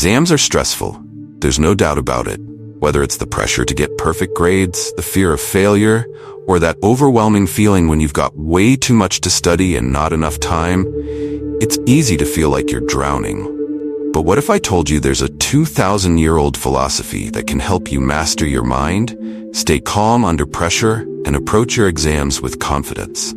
Exams are stressful. There's no doubt about it. Whether it's the pressure to get perfect grades, the fear of failure, or that overwhelming feeling when you've got way too much to study and not enough time, it's easy to feel like you're drowning. But what if I told you there's a 2,000-year-old philosophy that can help you master your mind, stay calm under pressure, and approach your exams with confidence?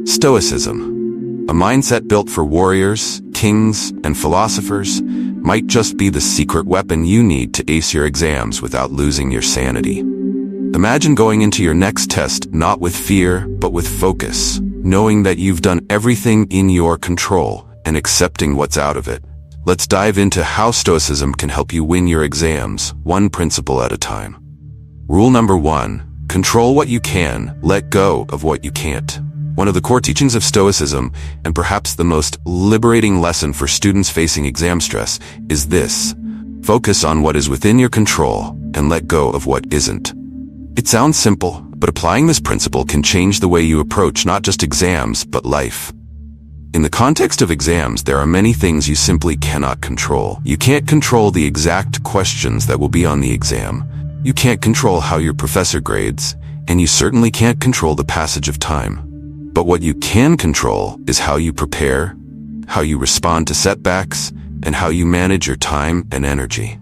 Stoicism, a mindset built for warriors, kings, and philosophers, might just be the secret weapon you need to ace your exams without losing your sanity. Imagine going into your next test not with fear, but with focus, knowing that you've done everything in your control and accepting what's out of it. Let's dive into how Stoicism can help you win your exams, one principle at a time. Rule number 1, control what you can, let go of what you can't. One of the core teachings of Stoicism, and perhaps the most liberating lesson for students facing exam stress, is this: focus on what is within your control and let go of what isn't. It sounds simple, but applying this principle can change the way you approach not just exams, but life. In the context of exams, there are many things you simply cannot control. You can't control the exact questions that will be on the exam. You can't control how your professor grades, and you certainly can't control the passage of time. But what you can control is how you prepare, how you respond to setbacks, and how you manage your time and energy.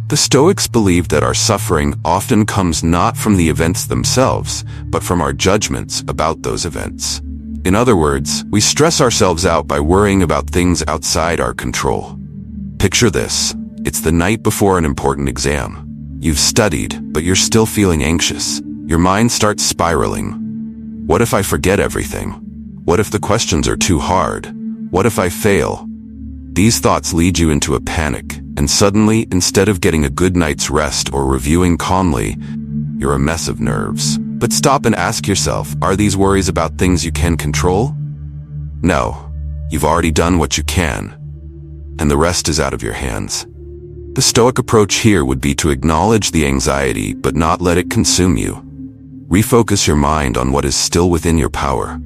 The Stoics believed that our suffering often comes not from the events themselves, but from our judgments about those events. In other words, we stress ourselves out by worrying about things outside our control. Picture this: it's the night before an important exam. You've studied, but you're still feeling anxious. Your mind starts spiraling. What if I forget everything? What if the questions are too hard? What if I fail? These thoughts lead you into a panic, and suddenly, instead of getting a good night's rest or reviewing calmly, you're a mess of nerves. But stop and ask yourself, are these worries about things you can control? No, you've already done what you can, and the rest is out of your hands. The Stoic approach here would be to acknowledge the anxiety, but not let it consume you. Refocus your mind on what is still within your power.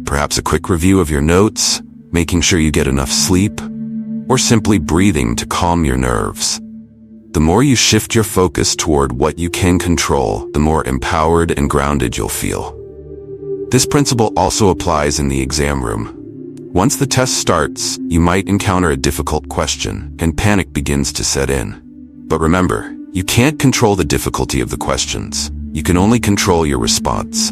Perhaps a quick review of your notes, making sure you get enough sleep, or simply breathing to calm your nerves. The more you shift your focus toward what you can control, the more empowered and grounded you'll feel. This principle also applies in the exam room. Once the test starts, you might encounter a difficult question, and panic begins to set in. But remember, you can't control the difficulty of the questions. You can only control your response.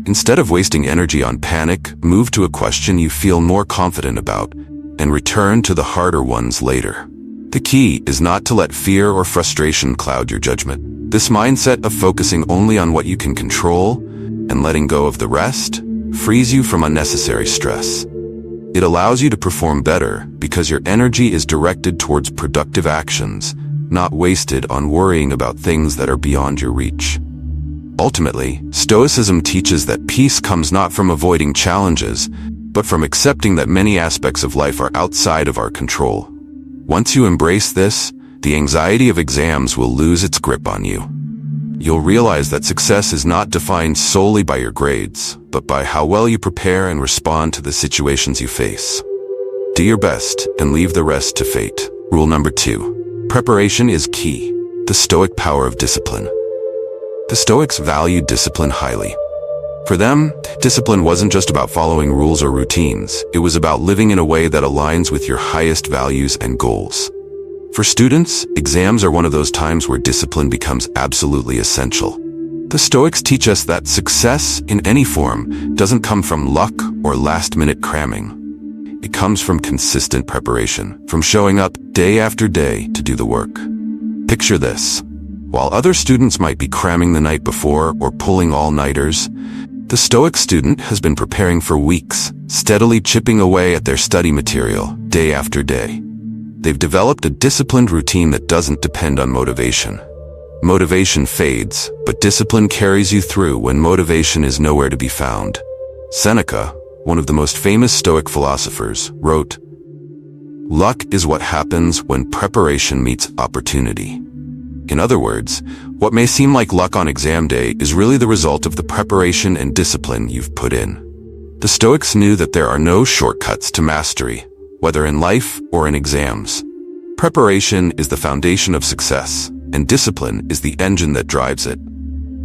Instead of wasting energy on panic, move to a question you feel more confident about, and return to the harder ones later. The key is not to let fear or frustration cloud your judgment. This mindset of focusing only on what you can control and letting go of the rest frees you from unnecessary stress. It allows you to perform better because your energy is directed towards productive actions, not wasted on worrying about things that are beyond your reach. Ultimately, Stoicism teaches that peace comes not from avoiding challenges, but from accepting that many aspects of life are outside of our control. Once you embrace this, the anxiety of exams will lose its grip on you. You'll realize that success is not defined solely by your grades, but by how well you prepare and respond to the situations you face. Do your best and leave the rest to fate. Rule number 2. Preparation is key. The Stoic power of discipline. The Stoics valued discipline highly. For them, discipline wasn't just about following rules or routines. It was about living in a way that aligns with your highest values and goals. For students, exams are one of those times where discipline becomes absolutely essential. The Stoics teach us that success, in any form, doesn't come from luck or last-minute cramming. It comes from consistent preparation, from showing up day after day to do the work. Picture this. While other students might be cramming the night before or pulling all-nighters, the Stoic student has been preparing for weeks, steadily chipping away at their study material, day after day. They've developed a disciplined routine that doesn't depend on motivation. Motivation fades, but discipline carries you through when motivation is nowhere to be found. Seneca, one of the most famous Stoic philosophers, wrote, "Luck is what happens when preparation meets opportunity." In other words, what may seem like luck on exam day is really the result of the preparation and discipline you've put in. The Stoics knew that there are no shortcuts to mastery, whether in life or in exams. Preparation is the foundation of success, and discipline is the engine that drives it.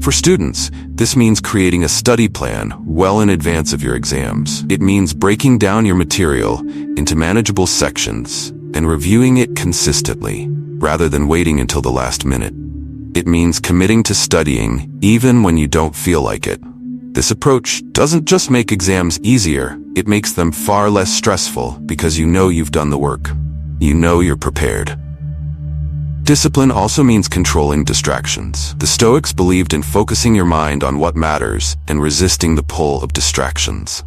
For students, this means creating a study plan well in advance of your exams. It means breaking down your material into manageable sections and reviewing it consistently, rather than waiting until the last minute. It means committing to studying even when you don't feel like it. This approach doesn't just make exams easier, it makes them far less stressful because you know you've done the work. You know you're prepared. Discipline also means controlling distractions. The Stoics believed in focusing your mind on what matters and resisting the pull of distractions.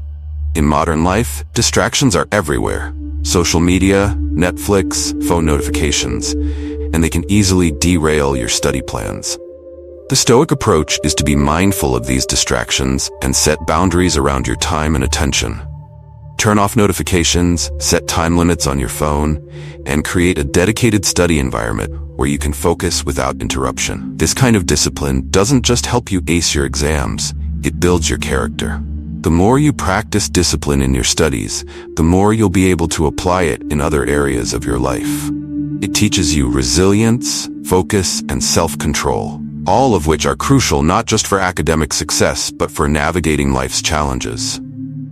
In modern life, distractions are everywhere. Social media, Netflix, phone notifications, and they can easily derail your study plans. The Stoic approach is to be mindful of these distractions and set boundaries around your time and attention. Turn off notifications, set time limits on your phone, and create a dedicated study environment where you can focus without interruption. This kind of discipline doesn't just help you ace your exams, it builds your character. The more you practice discipline in your studies, the more you'll be able to apply it in other areas of your life. It teaches you resilience, focus, and self-control, all of which are crucial not just for academic success, but for navigating life's challenges.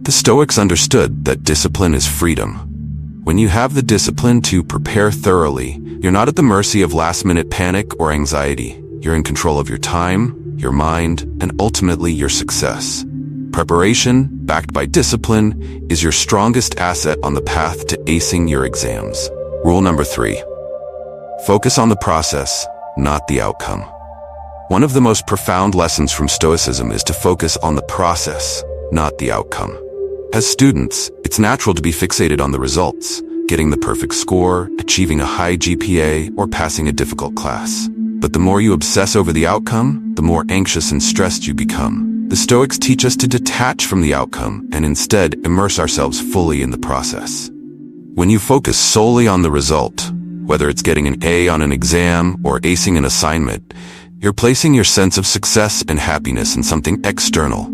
The Stoics understood that discipline is freedom. When you have the discipline to prepare thoroughly, you're not at the mercy of last-minute panic or anxiety. You're in control of your time, your mind, and ultimately your success. Preparation, backed by discipline, is your strongest asset on the path to acing your exams. Rule number 3. Focus on the process, not the outcome. One of the most profound lessons from Stoicism is to focus on the process, not the outcome. As students, it's natural to be fixated on the results, getting the perfect score, achieving a high GPA, or passing a difficult class. But the more you obsess over the outcome, the more anxious and stressed you become. The Stoics teach us to detach from the outcome and instead immerse ourselves fully in the process. When you focus solely on the result, whether it's getting an A on an exam or acing an assignment, you're placing your sense of success and happiness in something external,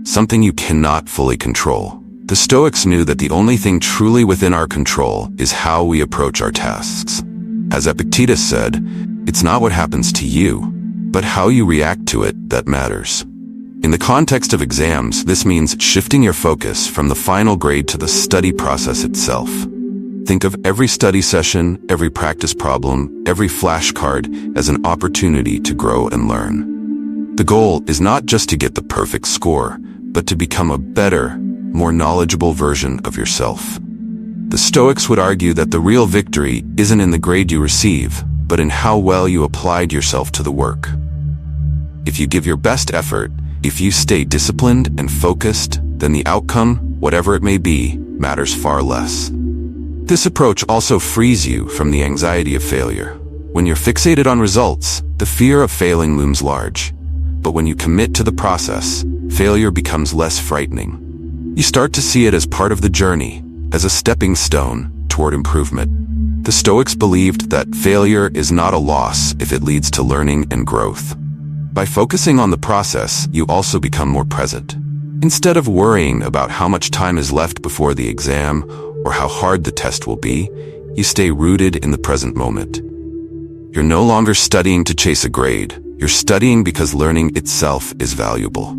something you cannot fully control. The Stoics knew that the only thing truly within our control is how we approach our tasks. As Epictetus said, it's not what happens to you, but how you react to it that matters. In the context of exams, this means shifting your focus from the final grade to the study process itself. Think of every study session, every practice problem, every flashcard as an opportunity to grow and learn. The goal is not just to get the perfect score, but to become a better, more knowledgeable version of yourself. The Stoics would argue that the real victory isn't in the grade you receive, but in how well you applied yourself to the work. If you give your best effort, if you stay disciplined and focused, then the outcome, whatever it may be, matters far less. This approach also frees you from the anxiety of failure. When you're fixated on results, the fear of failing looms large. But when you commit to the process, failure becomes less frightening. You start to see it as part of the journey, as a stepping stone toward improvement. The Stoics believed that failure is not a loss if it leads to learning and growth. By focusing on the process, you also become more present. Instead of worrying about how much time is left before the exam or how hard the test will be, you stay rooted in the present moment. You're no longer studying to chase a grade. You're studying because learning itself is valuable.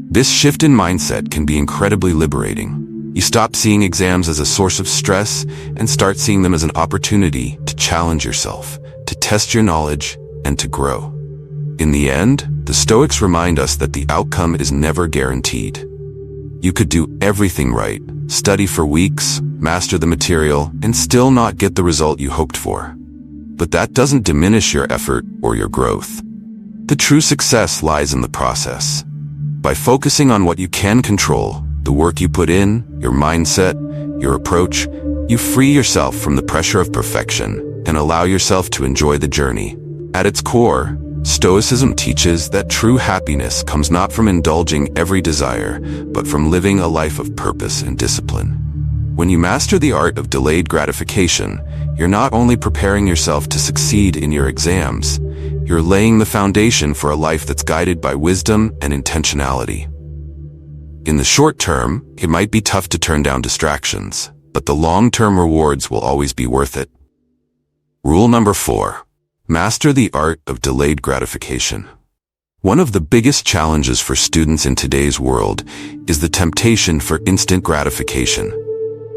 This shift in mindset can be incredibly liberating. You stop seeing exams as a source of stress and start seeing them as an opportunity to challenge yourself, to test your knowledge, and to grow. In the end, the Stoics remind us that the outcome is never guaranteed. You could do everything right, study for weeks, master the material, and still not get the result you hoped for. But that doesn't diminish your effort or your growth. The true success lies in the process. By focusing on what you can control, the work you put in, your mindset, your approach, you free yourself from the pressure of perfection and allow yourself to enjoy the journey. At its core, Stoicism teaches that true happiness comes not from indulging every desire, but from living a life of purpose and discipline. When you master the art of delayed gratification, you're not only preparing yourself to succeed in your exams, you're laying the foundation for a life that's guided by wisdom and intentionality. In the short term, it might be tough to turn down distractions, but the long-term rewards will always be worth it. Rule number 4. Master the art of delayed gratification. One of the biggest challenges for students in today's world is the temptation for instant gratification.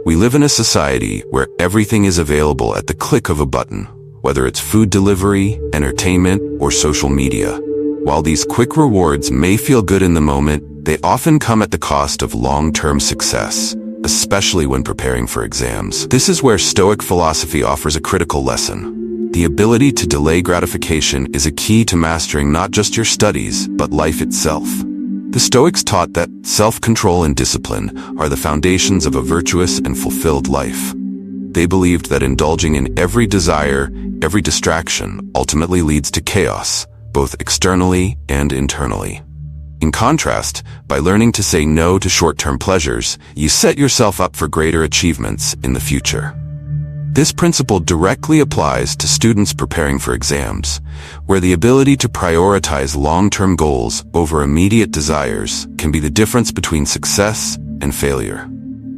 We live in a society where everything is available at the click of a button, whether it's food delivery, entertainment, or social media. While these quick rewards may feel good in the moment, they often come at the cost of long-term success, especially when preparing for exams. This is where Stoic philosophy offers a critical lesson. The ability to delay gratification is a key to mastering not just your studies, but life itself. The Stoics taught that self-control and discipline are the foundations of a virtuous and fulfilled life. They believed that indulging in every desire, every distraction, ultimately leads to chaos, both externally and internally. In contrast, by learning to say no to short-term pleasures, you set yourself up for greater achievements in the future. This principle directly applies to students preparing for exams, where the ability to prioritize long-term goals over immediate desires can be the difference between success and failure.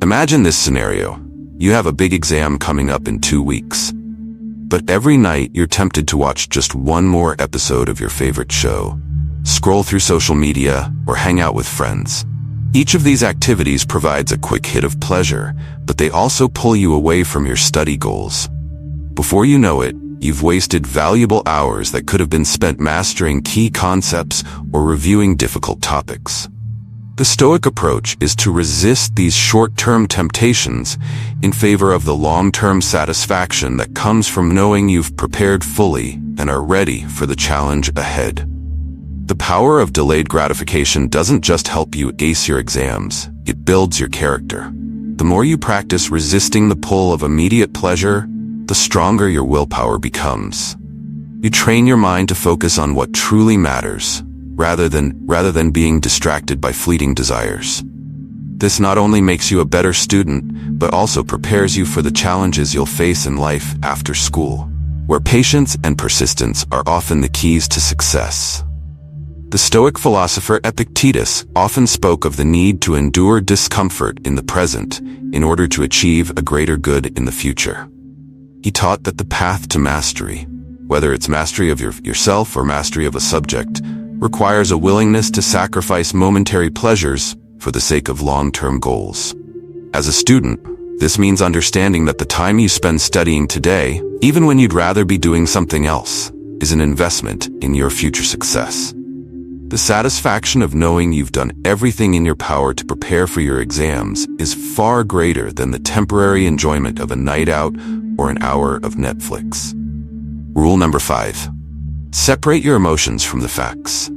Imagine this scenario. You have a big exam coming up in 2 weeks. But every night you're tempted to watch just one more episode of your favorite show, scroll through social media, or hang out with friends. Each of these activities provides a quick hit of pleasure, but they also pull you away from your study goals. Before you know it, you've wasted valuable hours that could have been spent mastering key concepts or reviewing difficult topics. The Stoic approach is to resist these short-term temptations in favor of the long-term satisfaction that comes from knowing you've prepared fully and are ready for the challenge ahead. The power of delayed gratification doesn't just help you ace your exams, it builds your character. The more you practice resisting the pull of immediate pleasure, the stronger your willpower becomes. You train your mind to focus on what truly matters, rather than being distracted by fleeting desires. This not only makes you a better student, but also prepares you for the challenges you'll face in life after school, where patience and persistence are often the keys to success. The Stoic philosopher Epictetus often spoke of the need to endure discomfort in the present in order to achieve a greater good in the future. He taught that the path to mastery, whether it's mastery of yourself or mastery of a subject, requires a willingness to sacrifice momentary pleasures for the sake of long-term goals. As a student, this means understanding that the time you spend studying today, even when you'd rather be doing something else, is an investment in your future success. The satisfaction of knowing you've done everything in your power to prepare for your exams is far greater than the temporary enjoyment of a night out or an hour of Netflix. Rule number 5. Separate your emotions from the facts.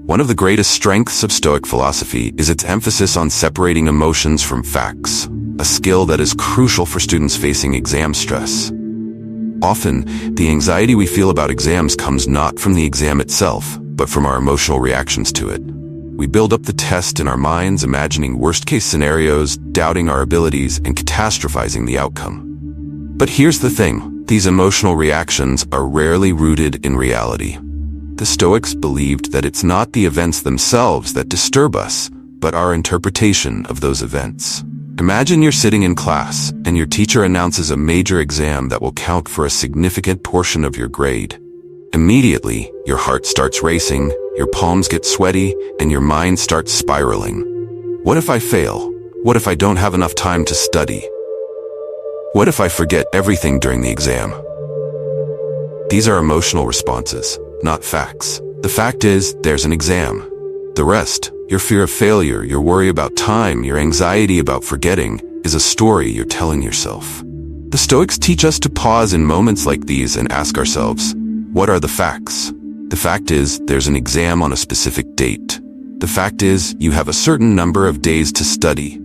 One of the greatest strengths of Stoic philosophy is its emphasis on separating emotions from facts, a skill that is crucial for students facing exam stress. Often, the anxiety we feel about exams comes not from the exam itself, but from our emotional reactions to it. We build up the test in our minds, imagining worst-case scenarios, doubting our abilities, and catastrophizing the outcome. But here's the thing, these emotional reactions are rarely rooted in reality. The Stoics believed that it's not the events themselves that disturb us, but our interpretation of those events. Imagine you're sitting in class, and your teacher announces a major exam that will count for a significant portion of your grade. Immediately, your heart starts racing, your palms get sweaty, and your mind starts spiraling. What if I fail? What if I don't have enough time to study? What if I forget everything during the exam? These are emotional responses, not facts. The fact is, there's an exam. The rest, your fear of failure, your worry about time, your anxiety about forgetting, is a story you're telling yourself. The Stoics teach us to pause in moments like these and ask ourselves, what are the facts? The fact is, there's an exam on a specific date. The fact is, you have a certain number of days to study.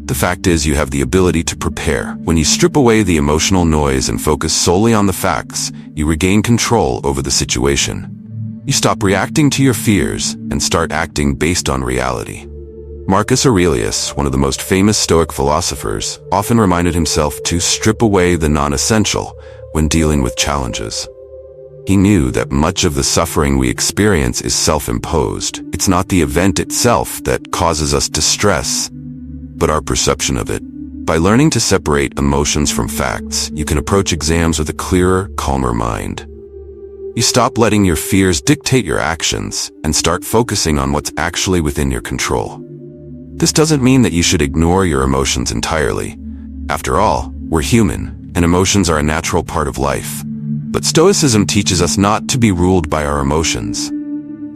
The fact is, you have the ability to prepare. When you strip away the emotional noise and focus solely on the facts, you regain control over the situation. You stop reacting to your fears and start acting based on reality. Marcus Aurelius, one of the most famous Stoic philosophers, often reminded himself to strip away the non-essential when dealing with challenges. He knew that much of the suffering we experience is self-imposed. It's not the event itself that causes us distress, but our perception of it. By learning to separate emotions from facts, you can approach exams with a clearer, calmer mind. You stop letting your fears dictate your actions and start focusing on what's actually within your control. This doesn't mean that you should ignore your emotions entirely. After all, we're human, and emotions are a natural part of life. But Stoicism teaches us not to be ruled by our emotions.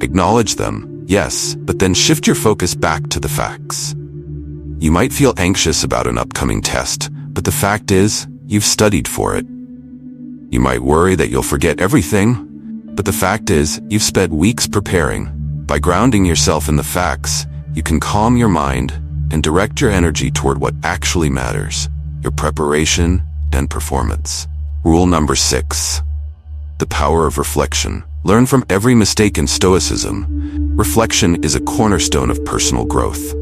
Acknowledge them, yes, but then shift your focus back to the facts. You might feel anxious about an upcoming test, but the fact is, you've studied for it. You might worry that you'll forget everything, but the fact is, you've spent weeks preparing. By grounding yourself in the facts, you can calm your mind and direct your energy toward what actually matters, your preparation and performance. Rule number 6. The power of reflection. Learn from every mistake in Stoicism. Reflection is a cornerstone of personal growth.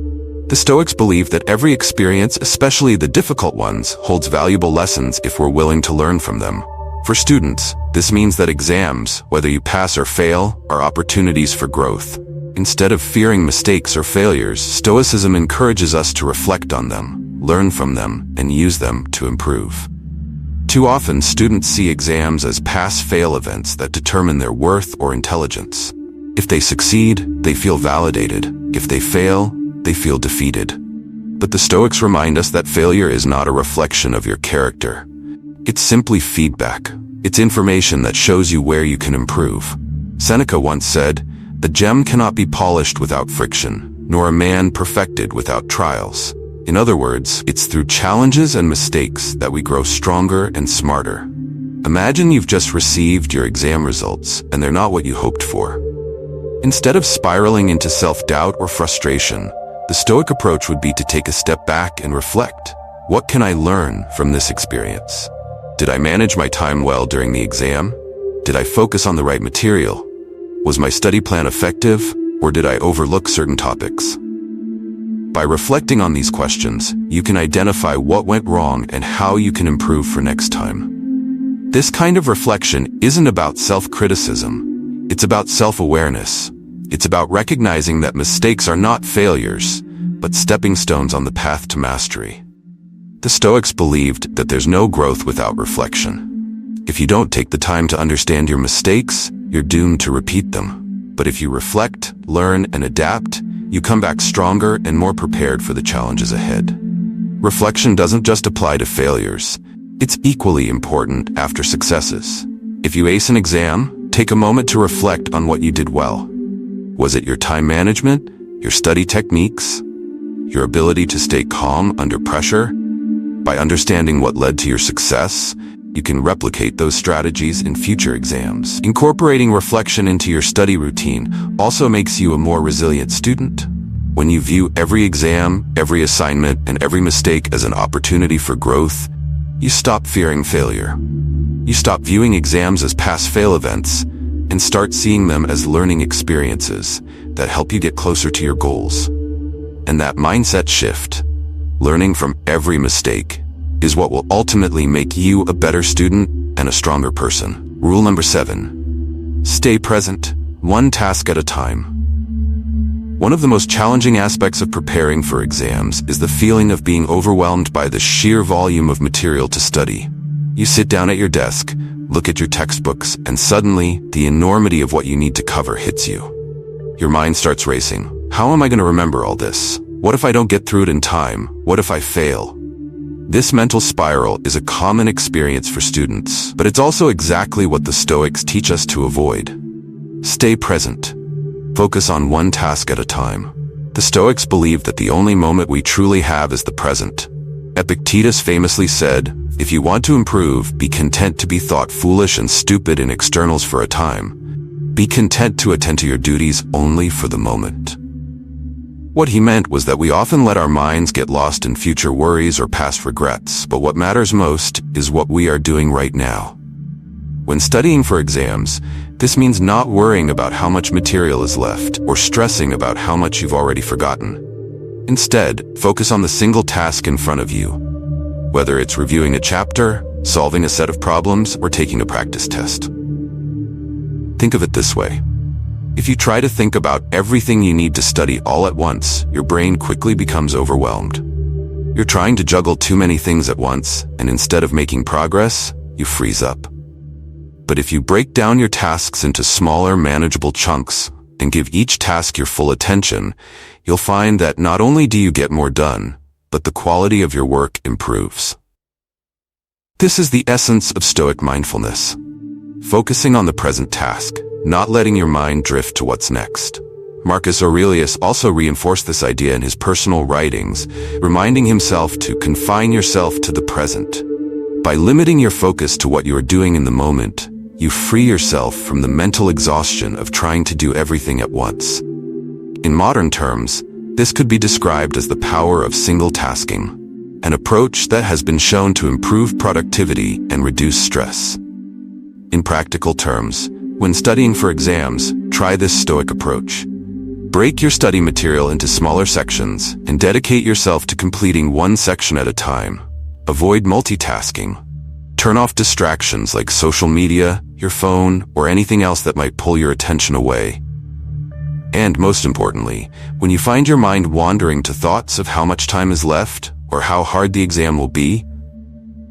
The Stoics believe that every experience, especially the difficult ones, holds valuable lessons if we're willing to learn from them. For students, this means that exams, whether you pass or fail, are opportunities for growth. Instead of fearing mistakes or failures, Stoicism encourages us to reflect on them, learn from them, and use them to improve. Too often, students see exams as pass-fail events that determine their worth or intelligence. If they succeed, they feel validated. If they fail, they feel defeated. But the Stoics remind us that failure is not a reflection of your character. It's simply feedback. It's information that shows you where you can improve. Seneca once said, "A gem cannot be polished without friction, nor a man perfected without trials." In other words, it's through challenges and mistakes that we grow stronger and smarter. Imagine you've just received your exam results and they're not what you hoped for. Instead of spiraling into self-doubt or frustration, the Stoic approach would be to take a step back and reflect. What can I learn from this experience? Did I manage my time well during the exam? Did I focus on the right material? Was my study plan effective, or did I overlook certain topics? By reflecting on these questions, you can identify what went wrong and how you can improve for next time. This kind of reflection isn't about self-criticism. It's about self-awareness. It's about recognizing that mistakes are not failures, but stepping stones on the path to mastery. The Stoics believed that there's no growth without reflection. If you don't take the time to understand your mistakes, you're doomed to repeat them. But if you reflect, learn, and adapt, you come back stronger and more prepared for the challenges ahead. Reflection doesn't just apply to failures. It's equally important after successes. If you ace an exam, take a moment to reflect on what you did well. Was it your time management, your study techniques, your ability to stay calm under pressure? By understanding what led to your success, you can replicate those strategies in future exams. Incorporating reflection into your study routine also makes you a more resilient student. When you view every exam, every assignment, and every mistake as an opportunity for growth, you stop fearing failure. You stop viewing exams as pass-fail events and start seeing them as learning experiences that help you get closer to your goals. And that mindset shift, learning from every mistake, is what will ultimately make you a better student and a stronger person. Rule number 7. Stay present, one task at a time. One of the most challenging aspects of preparing for exams is the feeling of being overwhelmed by the sheer volume of material to study. You sit down at your desk, look at your textbooks, and suddenly, the enormity of what you need to cover hits you. Your mind starts racing. How am I going to remember all this? What if I don't get through it in time? What if I fail? This mental spiral is a common experience for students, but it's also exactly what the Stoics teach us to avoid. Stay present. Focus on one task at a time. The Stoics believe that the only moment we truly have is the present. Epictetus famously said, "If you want to improve, be content to be thought foolish and stupid in externals for a time. Be content to attend to your duties only for the moment." What he meant was that we often let our minds get lost in future worries or past regrets, but what matters most is what we are doing right now. When studying for exams, this means not worrying about how much material is left or stressing about how much you've already forgotten. Instead, focus on the single task in front of you. Whether it's reviewing a chapter, solving a set of problems, or taking a practice test. Think of it this way. If you try to think about everything you need to study all at once, your brain quickly becomes overwhelmed. You're trying to juggle too many things at once, and instead of making progress, you freeze up. But if you break down your tasks into smaller, manageable chunks and give each task your full attention, you'll find that not only do you get more done, but the quality of your work improves. This is the essence of Stoic mindfulness. Focusing on the present task, not letting your mind drift to what's next. Marcus Aurelius also reinforced this idea in his personal writings, reminding himself to confine yourself to the present. By limiting your focus to what you are doing in the moment, you free yourself from the mental exhaustion of trying to do everything at once. In modern terms, this could be described as the power of single tasking, an approach that has been shown to improve productivity and reduce stress. In practical terms, when studying for exams, try this Stoic approach. Break your study material into smaller sections and dedicate yourself to completing one section at a time. Avoid multitasking. Turn off distractions like social media, your phone, or anything else that might pull your attention away. And most importantly, when you find your mind wandering to thoughts of how much time is left or how hard the exam will be,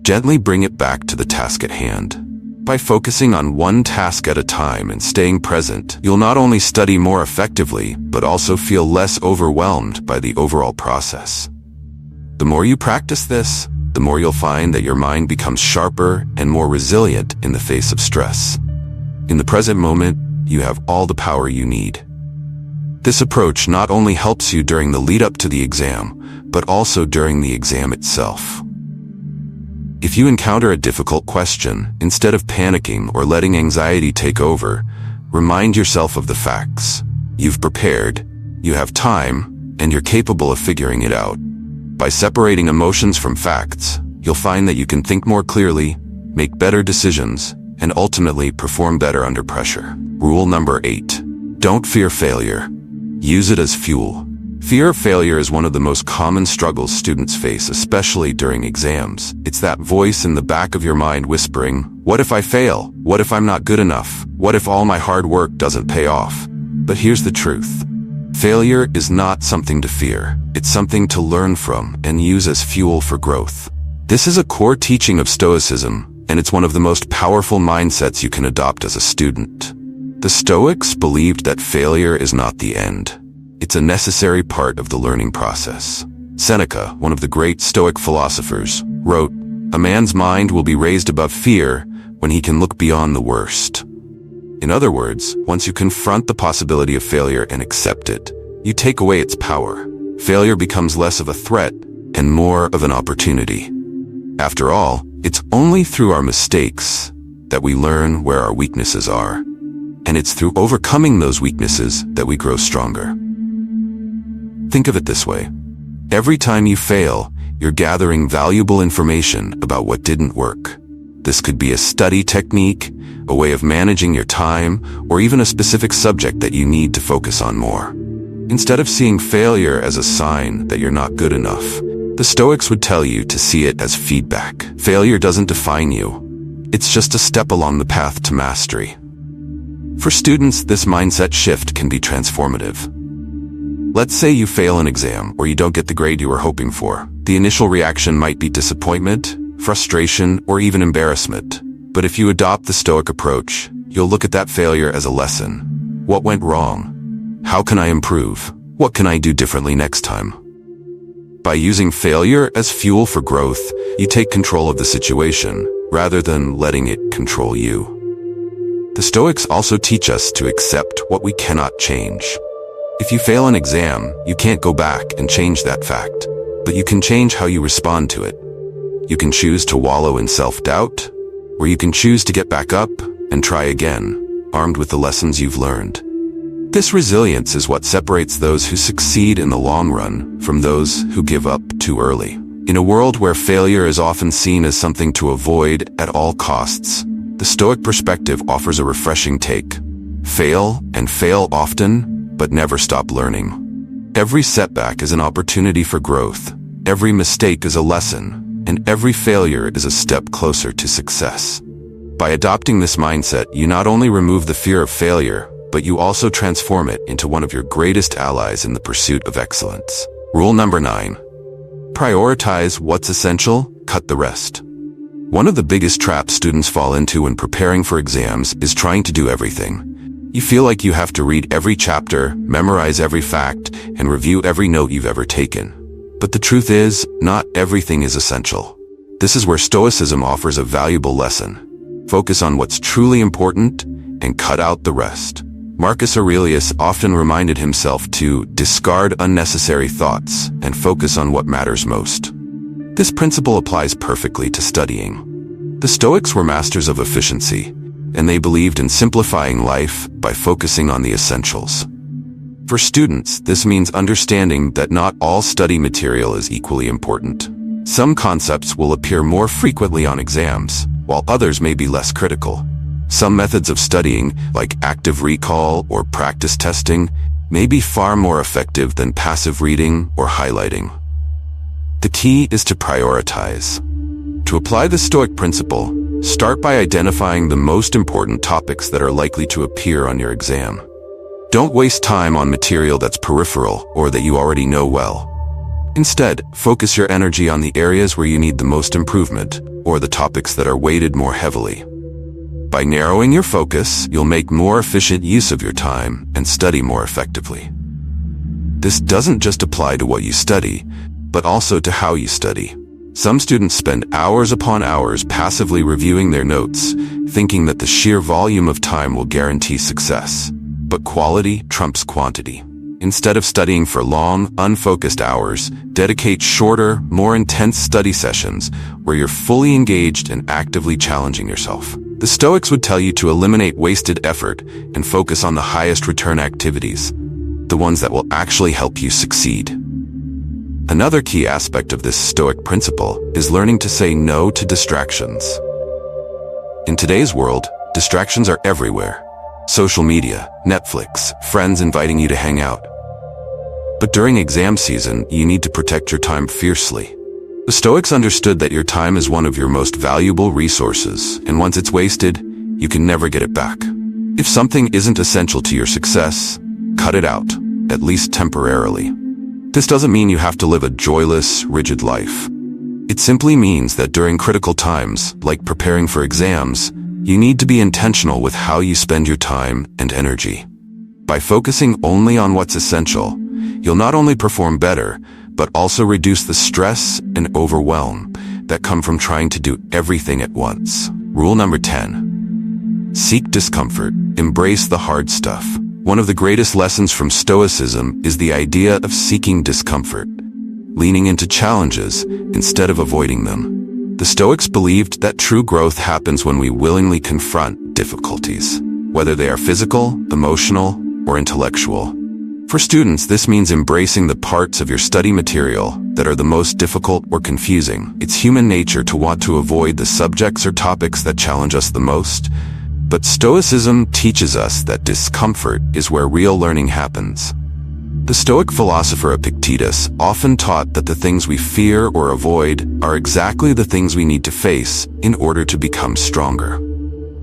gently bring it back to the task at hand. By focusing on one task at a time and staying present, you'll not only study more effectively, but also feel less overwhelmed by the overall process. The more you practice this, the more you'll find that your mind becomes sharper and more resilient in the face of stress. In the present moment, you have all the power you need. This approach not only helps you during the lead-up to the exam, but also during the exam itself. If you encounter a difficult question, instead of panicking or letting anxiety take over, remind yourself of the facts. You've prepared, you have time, and you're capable of figuring it out. By separating emotions from facts, you'll find that you can think more clearly, make better decisions, and ultimately perform better under pressure. Rule number 8. Don't fear failure. Use it as fuel. Fear of failure is one of the most common struggles students face, especially during exams. It's that voice in the back of your mind whispering, "What if I fail? What if I'm not good enough? What if all my hard work doesn't pay off?" But here's the truth. Failure is not something to fear. It's something to learn from and use as fuel for growth. This is a core teaching of Stoicism, and it's one of the most powerful mindsets you can adopt as a student. The Stoics believed that failure is not the end. It's a necessary part of the learning process. Seneca, one of the great Stoic philosophers, wrote, "A man's mind will be raised above fear when he can look beyond the worst." In other words, once you confront the possibility of failure and accept it, you take away its power. Failure becomes less of a threat and more of an opportunity. After all, it's only through our mistakes that we learn where our weaknesses are. And it's through overcoming those weaknesses that we grow stronger. Think of it this way. Every time you fail, you're gathering valuable information about what didn't work. This could be a study technique, a way of managing your time, or even a specific subject that you need to focus on more. Instead of seeing failure as a sign that you're not good enough, the Stoics would tell you to see it as feedback. Failure doesn't define you. It's just a step along the path to mastery. For students, this mindset shift can be transformative. Let's say you fail an exam or you don't get the grade you were hoping for. The initial reaction might be disappointment, frustration, or even embarrassment. But if you adopt the Stoic approach, you'll look at that failure as a lesson. What went wrong? How can I improve? What can I do differently next time? By using failure as fuel for growth, you take control of the situation rather than letting it control you. The Stoics also teach us to accept what we cannot change. If you fail an exam, you can't go back and change that fact, but you can change how you respond to it. You can choose to wallow in self-doubt, or you can choose to get back up and try again, armed with the lessons you've learned. This resilience is what separates those who succeed in the long run from those who give up too early. In a world where failure is often seen as something to avoid at all costs, the Stoic perspective offers a refreshing take. Fail and fail often, but never stop learning. Every setback is an opportunity for growth. Every mistake is a lesson, and every failure is a step closer to success. By adopting this mindset, you not only remove the fear of failure, but you also transform it into one of your greatest allies in the pursuit of excellence. Rule number 9. prioritize what's essential, cut the rest. One of the biggest traps students fall into when preparing for exams is trying to do everything. You feel like you have to read every chapter, memorize every fact, and review every note you've ever taken. But the truth is, not everything is essential. This is where Stoicism offers a valuable lesson. Focus on what's truly important and cut out the rest. Marcus Aurelius often reminded himself to discard unnecessary thoughts and focus on what matters most. This principle applies perfectly to studying. The Stoics were masters of efficiency, and they believed in simplifying life by focusing on the essentials. For students, this means understanding that not all study material is equally important. Some concepts will appear more frequently on exams, while others may be less critical. Some methods of studying, like active recall or practice testing, may be far more effective than passive reading or highlighting. The key is to prioritize. To apply the Stoic principle, start by identifying the most important topics that are likely to appear on your exam. Don't waste time on material that's peripheral or that you already know well. Instead, focus your energy on the areas where you need the most improvement, or the topics that are weighted more heavily. By narrowing your focus, you'll make more efficient use of your time and study more effectively. This doesn't just apply to what you study, but also to how you study. Some students spend hours upon hours passively reviewing their notes, thinking that the sheer volume of time will guarantee success. But quality trumps quantity. Instead of studying for long, unfocused hours, dedicate shorter, more intense study sessions where you're fully engaged and actively challenging yourself. The Stoics would tell you to eliminate wasted effort and focus on the highest return activities, the ones that will actually help you succeed. Another key aspect of this Stoic principle is learning to say no to distractions. In today's world, distractions are everywhere. Social media, Netflix, friends inviting you to hang out. But during exam season, you need to protect your time fiercely. The Stoics understood that your time is one of your most valuable resources, and once it's wasted, you can never get it back. If something isn't essential to your success, cut it out, at least temporarily. This doesn't mean you have to live a joyless, rigid life. It simply means that during critical times, like preparing for exams, you need to be intentional with how you spend your time and energy. By focusing only on what's essential, you'll not only perform better, but also reduce the stress and overwhelm that come from trying to do everything at once. Rule number 10. Seek discomfort. Embrace the hard stuff. One of the greatest lessons from Stoicism is the idea of seeking discomfort, leaning into challenges instead of avoiding them. The Stoics believed that true growth happens when we willingly confront difficulties, whether they are physical, emotional, or intellectual. For students, this means embracing the parts of your study material that are the most difficult or confusing. It's human nature to want to avoid the subjects or topics that challenge us the most, but Stoicism teaches us that discomfort is where real learning happens. The Stoic philosopher Epictetus often taught that the things we fear or avoid are exactly the things we need to face in order to become stronger.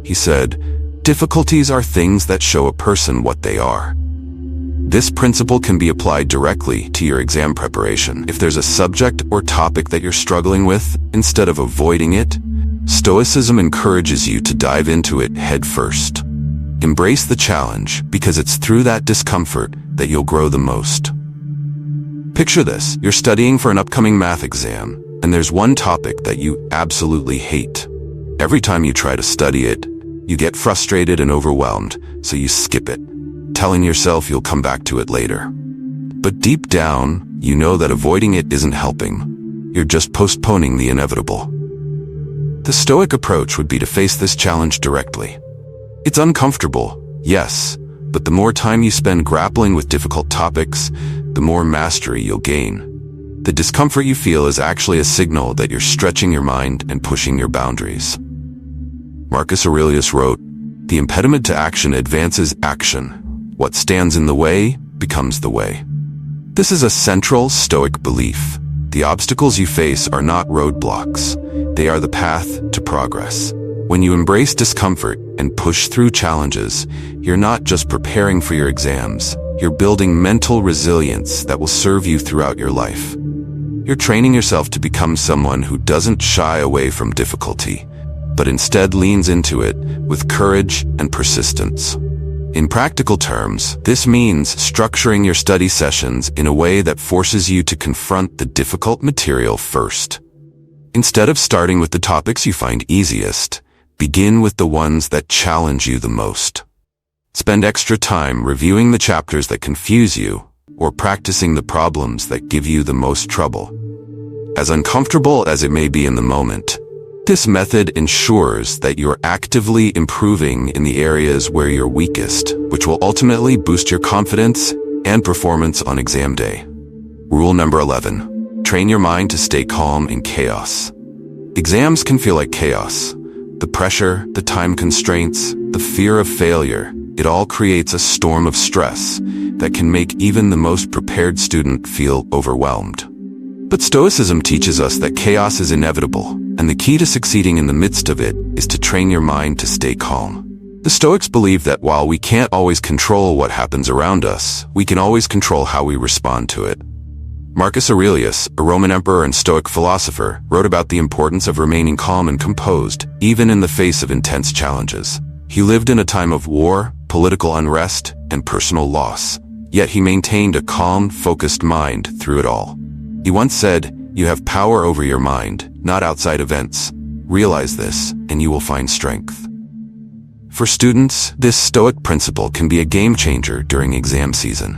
He said, "Difficulties are things that show a person what they are." This principle can be applied directly to your exam preparation. If there's a subject or topic that you're struggling with, instead of avoiding it, Stoicism encourages you to dive into it head first. Embrace the challenge, because it's through that discomfort that you'll grow the most. Picture this, you're studying for an upcoming math exam, and there's one topic that you absolutely hate. Every time you try to study it, you get frustrated and overwhelmed, so you skip it, telling yourself you'll come back to it later. But deep down, you know that avoiding it isn't helping. You're just postponing the inevitable. The Stoic approach would be to face this challenge directly. It's uncomfortable, yes, but the more time you spend grappling with difficult topics, the more mastery you'll gain. The discomfort you feel is actually a signal that you're stretching your mind and pushing your boundaries. Marcus Aurelius wrote, "The impediment to action advances action. What stands in the way becomes the way." This is a central Stoic belief. The obstacles you face are not roadblocks. They are the path to progress. When you embrace discomfort and push through challenges, you're not just preparing for your exams, you're building mental resilience that will serve you throughout your life. You're training yourself to become someone who doesn't shy away from difficulty, but instead leans into it with courage and persistence. In practical terms, this means structuring your study sessions in a way that forces you to confront the difficult material first. Instead of starting with the topics you find easiest, begin with the ones that challenge you the most. Spend extra time reviewing the chapters that confuse you, or practicing the problems that give you the most trouble. As uncomfortable as it may be in the moment, this method ensures that you're actively improving in the areas where you're weakest, which will ultimately boost your confidence and performance on exam day. Rule number 11. Train your mind to stay calm in chaos. Exams can feel like chaos. The pressure, the time constraints, the fear of failure, it all creates a storm of stress that can make even the most prepared student feel overwhelmed. But Stoicism teaches us that chaos is inevitable, and the key to succeeding in the midst of it is to train your mind to stay calm. The Stoics believe that while we can't always control what happens around us, we can always control how we respond to it. Marcus Aurelius, a Roman emperor and Stoic philosopher, wrote about the importance of remaining calm and composed, even in the face of intense challenges. He lived in a time of war, political unrest, and personal loss, yet he maintained a calm, focused mind through it all. He once said, "You have power over your mind, not outside events. Realize this, and you will find strength." For students, this Stoic principle can be a game changer during exam season.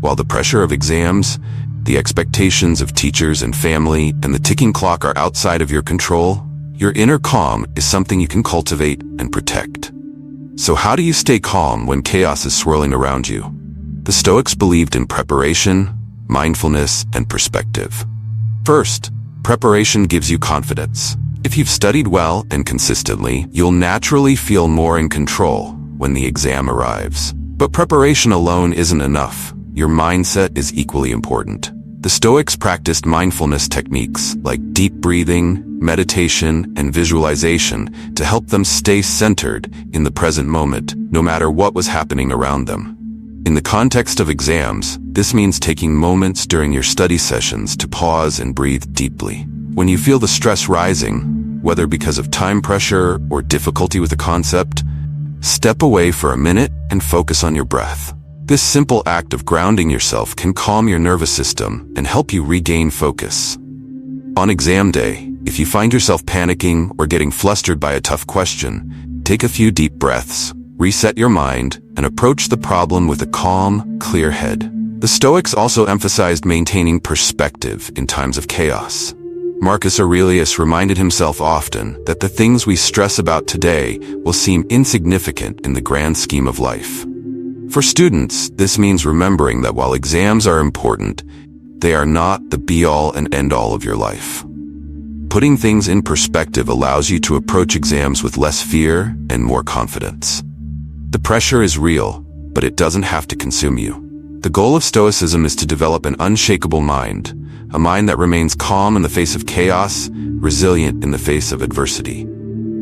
While the pressure of exams, the expectations of teachers and family, and the ticking clock are outside of your control, your inner calm is something you can cultivate and protect. So how do you stay calm when chaos is swirling around you? The Stoics believed in preparation, mindfulness, and perspective. First, preparation gives you confidence. If you've studied well and consistently, you'll naturally feel more in control when the exam arrives. But preparation alone isn't enough. Your mindset is equally important. The Stoics practiced mindfulness techniques like deep breathing, meditation, and visualization to help them stay centered in the present moment, no matter what was happening around them. In the context of exams, this means taking moments during your study sessions to pause and breathe deeply. When you feel the stress rising, whether because of time pressure or difficulty with a concept, step away for a minute and focus on your breath. This simple act of grounding yourself can calm your nervous system and help you regain focus. On exam day, if you find yourself panicking or getting flustered by a tough question, take a few deep breaths, reset your mind, and approach the problem with a calm, clear head. The Stoics also emphasized maintaining perspective in times of chaos. Marcus Aurelius reminded himself often that the things we stress about today will seem insignificant in the grand scheme of life. For students, this means remembering that while exams are important, they are not the be-all and end-all of your life. Putting things in perspective allows you to approach exams with less fear and more confidence. The pressure is real, but it doesn't have to consume you. The goal of Stoicism is to develop an unshakable mind, a mind that remains calm in the face of chaos, resilient in the face of adversity.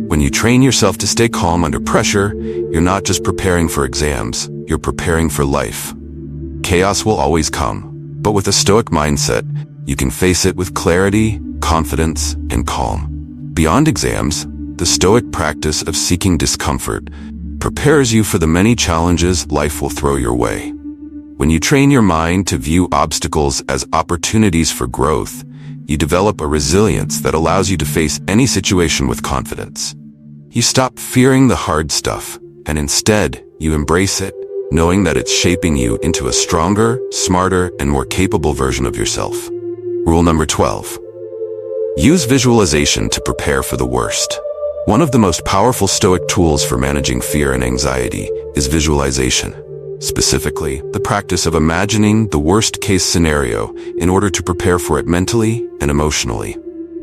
When you train yourself to stay calm under pressure, you're not just preparing for exams, you're preparing for life. Chaos will always come, but with a Stoic mindset, you can face it with clarity, confidence, and calm. Beyond exams, the Stoic practice of seeking discomfort prepares you for the many challenges life will throw your way. When you train your mind to view obstacles as opportunities for growth, you develop a resilience that allows you to face any situation with confidence. You stop fearing the hard stuff, and instead, you embrace it, knowing that it's shaping you into a stronger, smarter, and more capable version of yourself. Rule number 12. Use visualization to prepare for the worst. One of the most powerful Stoic tools for managing fear and anxiety is visualization. Specifically, the practice of imagining the worst-case scenario in order to prepare for it mentally and emotionally.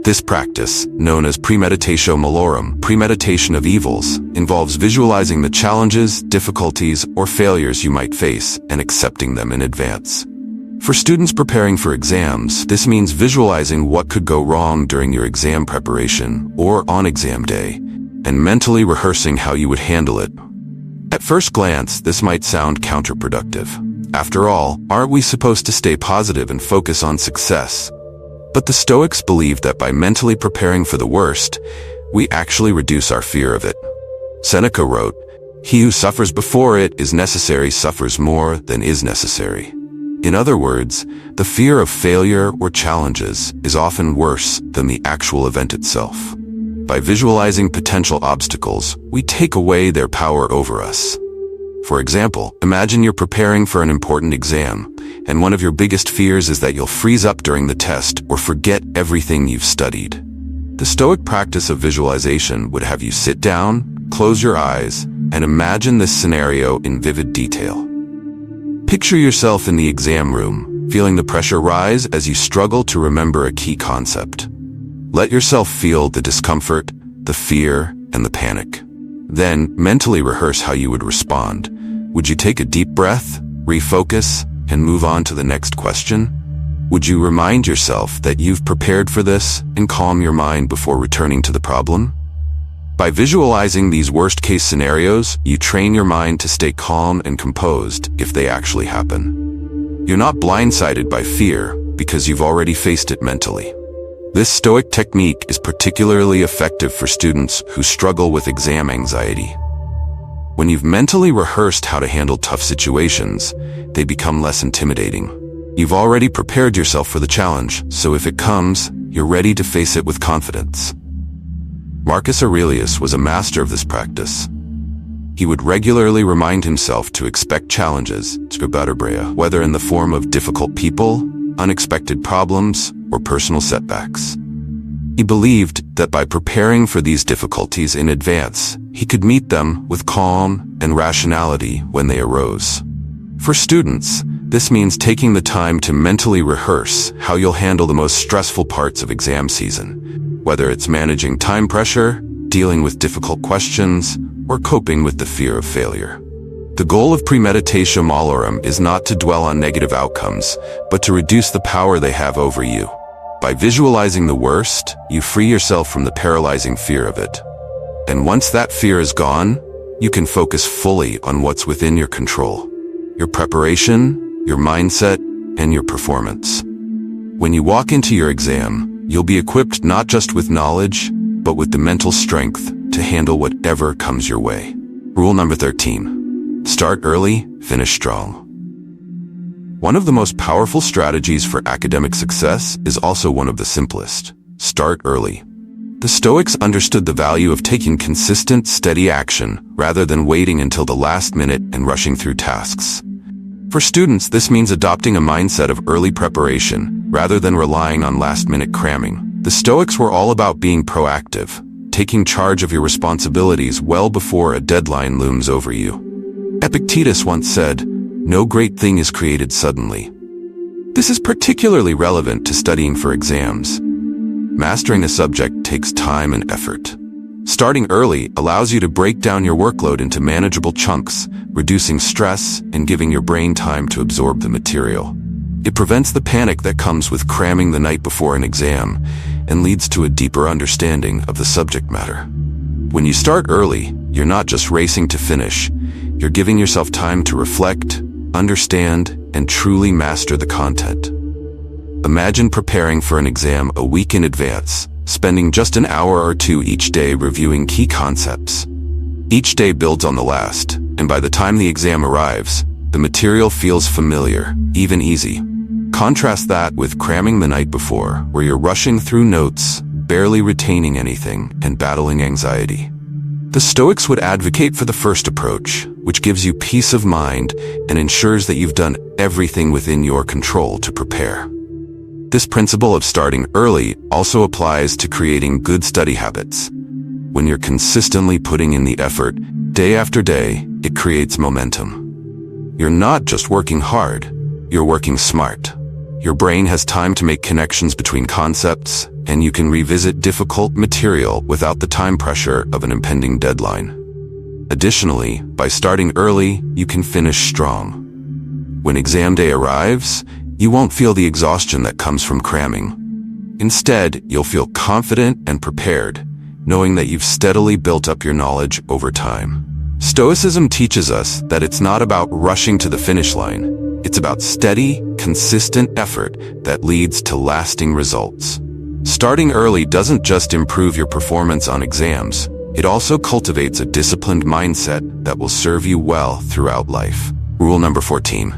This practice, known as premeditatio malorum, premeditation of evils, involves visualizing the challenges, difficulties, or failures you might face and accepting them in advance. For students preparing for exams, this means visualizing what could go wrong during your exam preparation or on exam day, and mentally rehearsing how you would handle it. At first glance, this might sound counterproductive. After all, aren't we supposed to stay positive and focus on success? But the Stoics believed that by mentally preparing for the worst, we actually reduce our fear of it. Seneca wrote, "He who suffers before it is necessary suffers more than is necessary." In other words, the fear of failure or challenges is often worse than the actual event itself. By visualizing potential obstacles, we take away their power over us. For example, imagine you're preparing for an important exam, and one of your biggest fears is that you'll freeze up during the test or forget everything you've studied. The Stoic practice of visualization would have you sit down, close your eyes, and imagine this scenario in vivid detail. Picture yourself in the exam room, feeling the pressure rise as you struggle to remember a key concept. Let yourself feel the discomfort, the fear, and the panic. Then, mentally rehearse how you would respond. Would you take a deep breath, refocus, and move on to the next question? Would you remind yourself that you've prepared for this and calm your mind before returning to the problem? By visualizing these worst-case scenarios, you train your mind to stay calm and composed if they actually happen. You're not blindsided by fear because you've already faced it mentally. This Stoic technique is particularly effective for students who struggle with exam anxiety. When you've mentally rehearsed how to handle tough situations, they become less intimidating. You've already prepared yourself for the challenge, so if it comes, you're ready to face it with confidence. Marcus Aurelius was a master of this practice. He would regularly remind himself to expect challenges, whether in the form of difficult people, unexpected problems, or personal setbacks. He believed that by preparing for these difficulties in advance, he could meet them with calm and rationality when they arose. For students, this means taking the time to mentally rehearse how you'll handle the most stressful parts of exam season, whether it's managing time pressure, dealing with difficult questions, or coping with the fear of failure. The goal of premeditatio malorum is not to dwell on negative outcomes, but to reduce the power they have over you. By visualizing the worst, you free yourself from the paralyzing fear of it. And once that fear is gone, you can focus fully on what's within your control: your preparation, your mindset, and your performance. When you walk into your exam, you'll be equipped not just with knowledge, but with the mental strength to handle whatever comes your way. Rule number 13. Start early, finish strong. One of the most powerful strategies for academic success is also one of the simplest. Start early. The Stoics understood the value of taking consistent, steady action rather than waiting until the last minute and rushing through tasks. For students, this means adopting a mindset of early preparation rather than relying on last-minute cramming. The Stoics were all about being proactive, taking charge of your responsibilities well before a deadline looms over you. Epictetus once said, "No great thing is created suddenly." This is particularly relevant to studying for exams. Mastering a subject takes time and effort. Starting early allows you to break down your workload into manageable chunks, reducing stress and giving your brain time to absorb the material. It prevents the panic that comes with cramming the night before an exam and leads to a deeper understanding of the subject matter. When you start early, you're not just racing to finish, you're giving yourself time to reflect, understand, and truly master the content. Imagine preparing for an exam a week in advance, spending just an hour or two each day reviewing key concepts. Each day builds on the last, and by the time the exam arrives, the material feels familiar, even easy. Contrast that with cramming the night before, where you're rushing through notes, barely retaining anything, and battling anxiety. The Stoics would advocate for the first approach, which gives you peace of mind and ensures that you've done everything within your control to prepare. This principle of starting early also applies to creating good study habits. When you're consistently putting in the effort, day after day, it creates momentum. You're not just working hard, you're working smart. Your brain has time to make connections between concepts, and you can revisit difficult material without the time pressure of an impending deadline. Additionally, by starting early, you can finish strong. When exam day arrives, you won't feel the exhaustion that comes from cramming. Instead, you'll feel confident and prepared, knowing that you've steadily built up your knowledge over time. Stoicism teaches us that it's not about rushing to the finish line, It's about steady, consistent effort that leads to lasting results. Starting early doesn't just improve your performance on exams, it also cultivates a disciplined mindset that will serve you well throughout life. Rule number 14.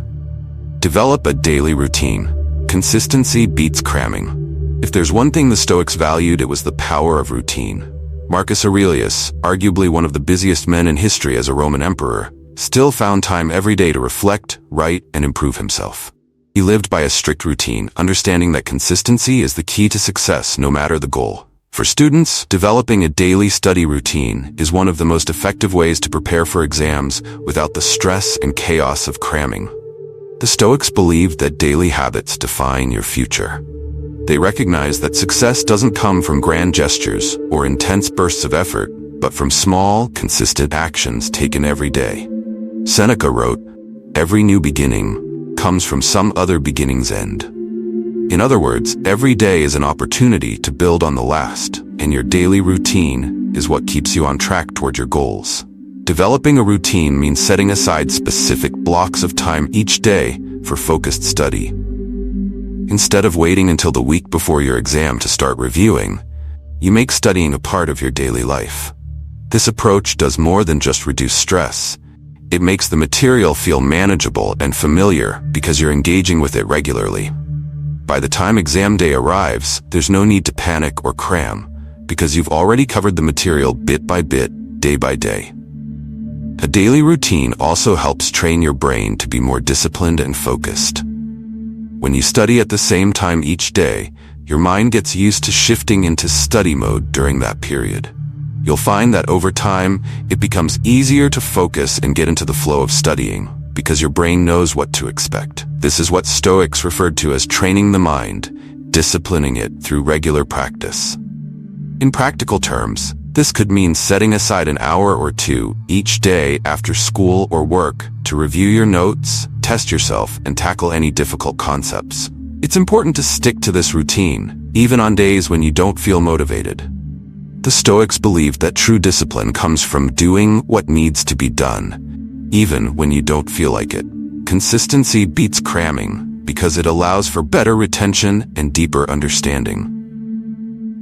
Develop a daily routine. Consistency beats cramming. If there's one thing the Stoics valued, it was the power of routine. Marcus Aurelius, arguably one of the busiest men in history as a Roman emperor, still found time every day to reflect, write, and improve himself. He lived by a strict routine, understanding that consistency is the key to success no matter the goal. For students, developing a daily study routine is one of the most effective ways to prepare for exams without the stress and chaos of cramming. The Stoics believed that daily habits define your future. They recognized that success doesn't come from grand gestures or intense bursts of effort, but from small, consistent actions taken every day. Seneca wrote, "Every new beginning comes from some other beginning's end." In other words, every day is an opportunity to build on the last, and your daily routine is what keeps you on track toward your goals. Developing a routine means setting aside specific blocks of time each day for focused study. Instead of waiting until the week before your exam to start reviewing, you make studying a part of your daily life. This approach does more than just reduce stress. It makes the material feel manageable and familiar because you're engaging with it regularly. By the time exam day arrives, there's no need to panic or cram, because you've already covered the material bit by bit, day by day. A daily routine also helps train your brain to be more disciplined and focused. When you study at the same time each day, your mind gets used to shifting into study mode during that period. You'll find that over time, it becomes easier to focus and get into the flow of studying, because your brain knows what to expect. This is what Stoics referred to as training the mind, disciplining it through regular practice. In practical terms, this could mean setting aside an hour or two each day after school or work to review your notes, test yourself, and tackle any difficult concepts. It's important to stick to this routine, even on days when you don't feel motivated. The Stoics believed that true discipline comes from doing what needs to be done, even when you don't feel like it. Consistency beats cramming because it allows for better retention and deeper understanding.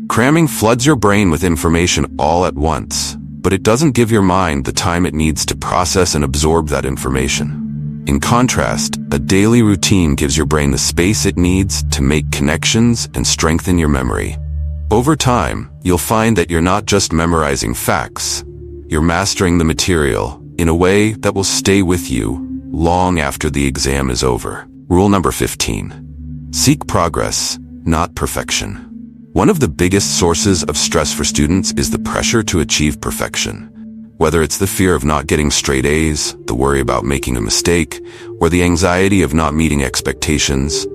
Cramming floods your brain with information all at once, but it doesn't give your mind the time it needs to process and absorb that information. In contrast, a daily routine gives your brain the space it needs to make connections and strengthen your memory. Over time, you'll find that you're not just memorizing facts, you're mastering the material in a way that will stay with you long after the exam is over. Rule number 15. Seek progress, not perfection. One of the biggest sources of stress for students is the pressure to achieve perfection. Whether it's the fear of not getting straight A's, the worry about making a mistake, or the anxiety of not meeting expectations,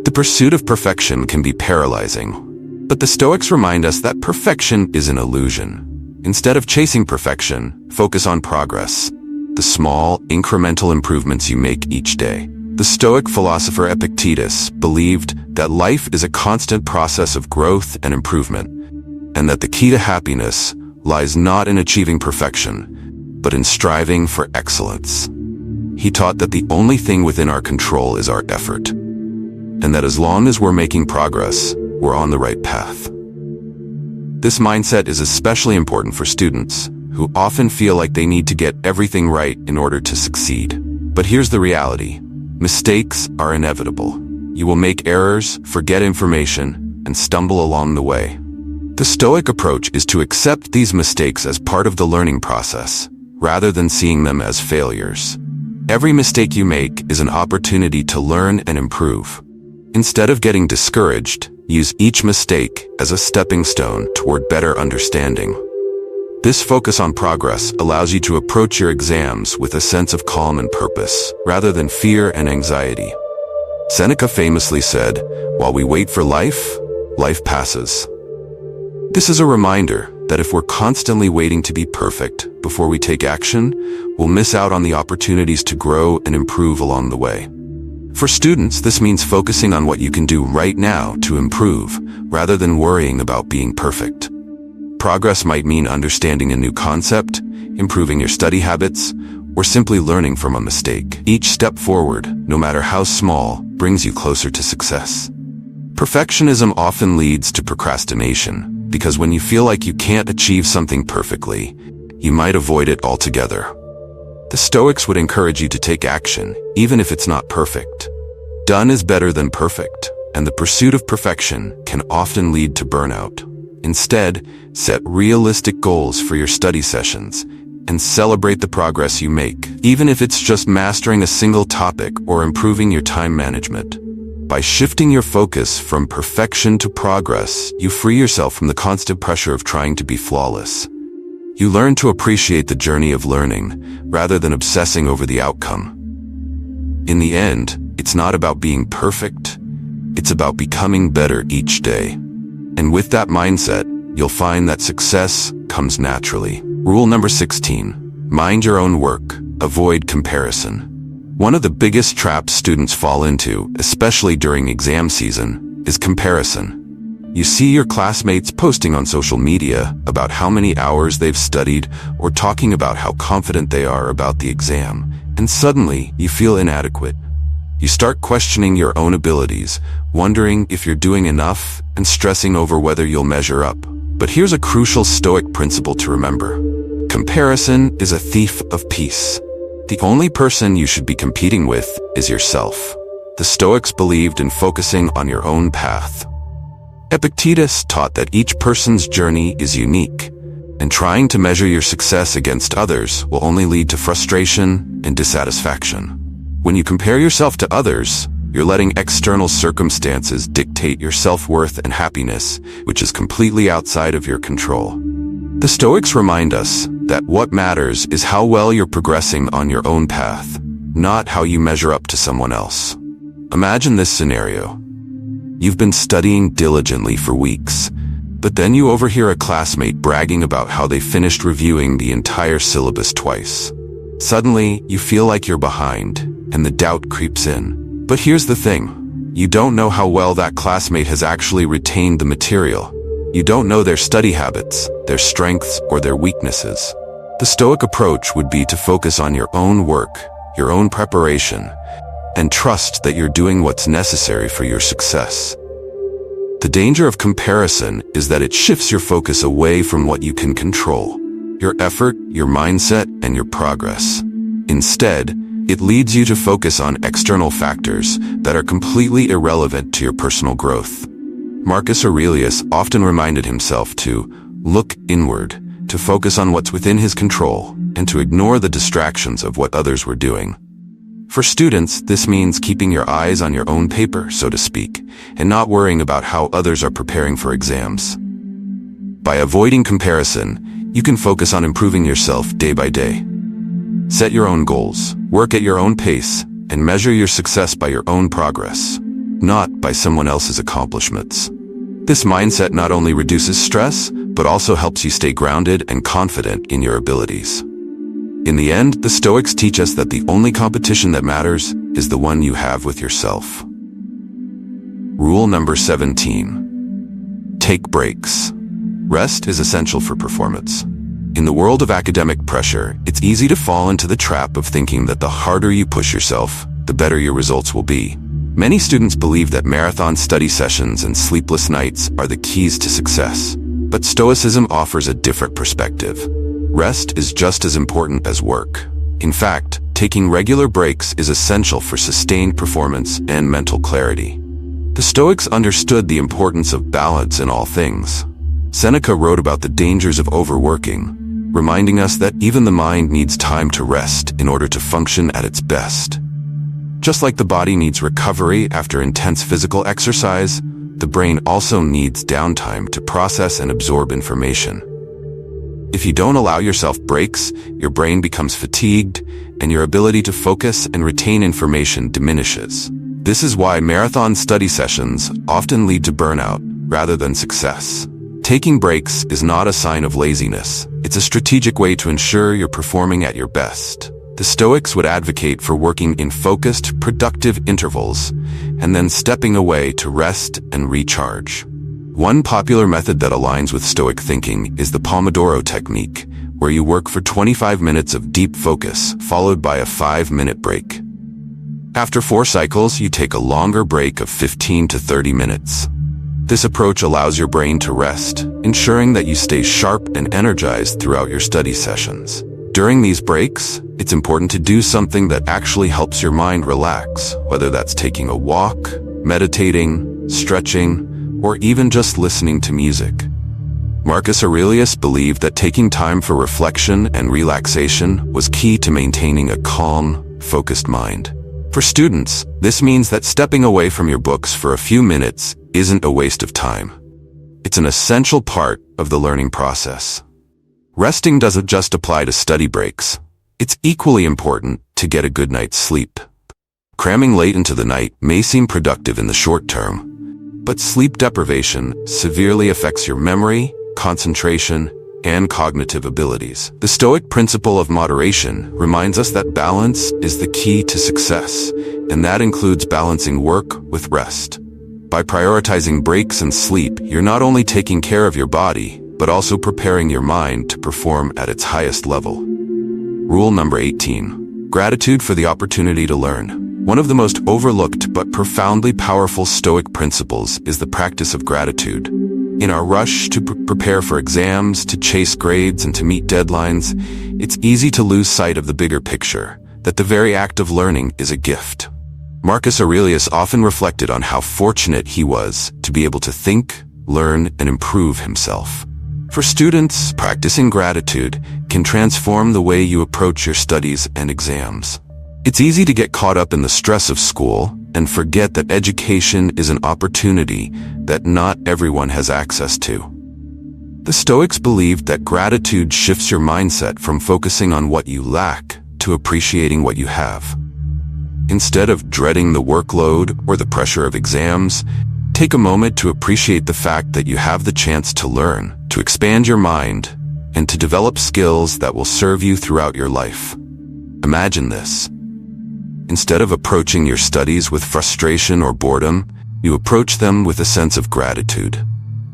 the pursuit of perfection can be paralyzing. But the Stoics remind us that perfection is an illusion. Instead of chasing perfection, focus on progress, the small, incremental improvements you make each day. The Stoic philosopher Epictetus believed that life is a constant process of growth and improvement, and that the key to happiness lies not in achieving perfection, but in striving for excellence. He taught that the only thing within our control is our effort, and that as long as we're making progress, we're on the right path. This mindset is especially important for students who often feel like they need to get everything right in order to succeed. But here's the reality. Mistakes are inevitable. You will make errors, forget information, and stumble along the way. The Stoic approach is to accept these mistakes as part of the learning process, rather than seeing them as failures. Every mistake you make is an opportunity to learn and improve. Instead of getting discouraged, use each mistake as a stepping stone toward better understanding. This focus on progress allows you to approach your exams with a sense of calm and purpose, rather than fear and anxiety. Seneca famously said, "While we wait for life, life passes." This is a reminder that if we're constantly waiting to be perfect before we take action, we'll miss out on the opportunities to grow and improve along the way. For students, this means focusing on what you can do right now to improve, rather than worrying about being perfect. Progress might mean understanding a new concept, improving your study habits, or simply learning from a mistake. Each step forward, no matter how small, brings you closer to success. Perfectionism often leads to procrastination, because when you feel like you can't achieve something perfectly, you might avoid it altogether. The Stoics would encourage you to take action, even if it's not perfect. Done is better than perfect, and the pursuit of perfection can often lead to burnout. Instead, set realistic goals for your study sessions and celebrate the progress you make, even if it's just mastering a single topic or improving your time management. By shifting your focus from perfection to progress, you free yourself from the constant pressure of trying to be flawless. You learn to appreciate the journey of learning, rather than obsessing over the outcome. In the end, it's not about being perfect, it's about becoming better each day. And with that mindset, you'll find that success comes naturally. Rule number 16. Mind your own work. Avoid comparison. One of the biggest traps students fall into, especially during exam season, is comparison. You see your classmates posting on social media about how many hours they've studied or talking about how confident they are about the exam, and suddenly you feel inadequate. You start questioning your own abilities, wondering if you're doing enough, and stressing over whether you'll measure up. But here's a crucial Stoic principle to remember. Comparison is a thief of peace. The only person you should be competing with is yourself. The Stoics believed in focusing on your own path. Epictetus taught that each person's journey is unique, and trying to measure your success against others will only lead to frustration and dissatisfaction. When you compare yourself to others, you're letting external circumstances dictate your self-worth and happiness, which is completely outside of your control. The Stoics remind us that what matters is how well you're progressing on your own path, not how you measure up to someone else. Imagine this scenario. You've been studying diligently for weeks, but then you overhear a classmate bragging about how they finished reviewing the entire syllabus twice. Suddenly, you feel like you're behind, and the doubt creeps in. But here's the thing. You don't know how well that classmate has actually retained the material. You don't know their study habits, their strengths, or their weaknesses. The Stoic approach would be to focus on your own work, your own preparation, and trust that you're doing what's necessary for your success. The danger of comparison is that it shifts your focus away from what you can control: your effort, your mindset, and your progress. Instead, it leads you to focus on external factors that are completely irrelevant to your personal growth. Marcus Aurelius often reminded himself to look inward, to focus on what's within his control, and to ignore the distractions of what others were doing. For students, this means keeping your eyes on your own paper, so to speak, and not worrying about how others are preparing for exams. By avoiding comparison, you can focus on improving yourself day by day. Set your own goals, work at your own pace, and measure your success by your own progress, not by someone else's accomplishments. This mindset not only reduces stress, but also helps you stay grounded and confident in your abilities. In the end, the Stoics teach us that the only competition that matters is the one you have with yourself. Rule number 17. Take breaks. Rest is essential for performance. In the world of academic pressure, it's easy to fall into the trap of thinking that the harder you push yourself, the better your results will be. Many students believe that marathon study sessions and sleepless nights are the keys to success. But Stoicism offers a different perspective. Rest is just as important as work. In fact, taking regular breaks is essential for sustained performance and mental clarity. The Stoics understood the importance of balance in all things. Seneca wrote about the dangers of overworking, reminding us that even the mind needs time to rest in order to function at its best. Just like the body needs recovery after intense physical exercise, the brain also needs downtime to process and absorb information. If you don't allow yourself breaks, your brain becomes fatigued, and your ability to focus and retain information diminishes. This is why marathon study sessions often lead to burnout rather than success. Taking breaks is not a sign of laziness. It's a strategic way to ensure you're performing at your best. The Stoics would advocate for working in focused, productive intervals, and then stepping away to rest and recharge. One popular method that aligns with Stoic thinking is the Pomodoro technique, where you work for 25 minutes of deep focus, followed by a 5-minute break. After 4 cycles, you take a longer break of 15 to 30 minutes. This approach allows your brain to rest, ensuring that you stay sharp and energized throughout your study sessions. During these breaks, it's important to do something that actually helps your mind relax, whether that's taking a walk, meditating, stretching, or even just listening to music. Marcus Aurelius believed that taking time for reflection and relaxation was key to maintaining a calm, focused mind. For students, this means that stepping away from your books for a few minutes isn't a waste of time. It's an essential part of the learning process. Resting doesn't just apply to study breaks. It's equally important to get a good night's sleep. Cramming late into the night may seem productive in the short term, but sleep deprivation severely affects your memory, concentration, and cognitive abilities. The Stoic principle of moderation reminds us that balance is the key to success, and that includes balancing work with rest. By prioritizing breaks and sleep, you're not only taking care of your body, but also preparing your mind to perform at its highest level. Rule number 18. Gratitude for the opportunity to learn. One of the most overlooked but profoundly powerful Stoic principles is the practice of gratitude. In our rush to prepare for exams, to chase grades, and to meet deadlines, it's easy to lose sight of the bigger picture, that the very act of learning is a gift. Marcus Aurelius often reflected on how fortunate he was to be able to think, learn, and improve himself. For students, practicing gratitude can transform the way you approach your studies and exams. It's easy to get caught up in the stress of school and forget that education is an opportunity that not everyone has access to. The Stoics believed that gratitude shifts your mindset from focusing on what you lack to appreciating what you have. Instead of dreading the workload or the pressure of exams, take a moment to appreciate the fact that you have the chance to learn, to expand your mind, and to develop skills that will serve you throughout your life. Imagine this. Instead of approaching your studies with frustration or boredom, you approach them with a sense of gratitude.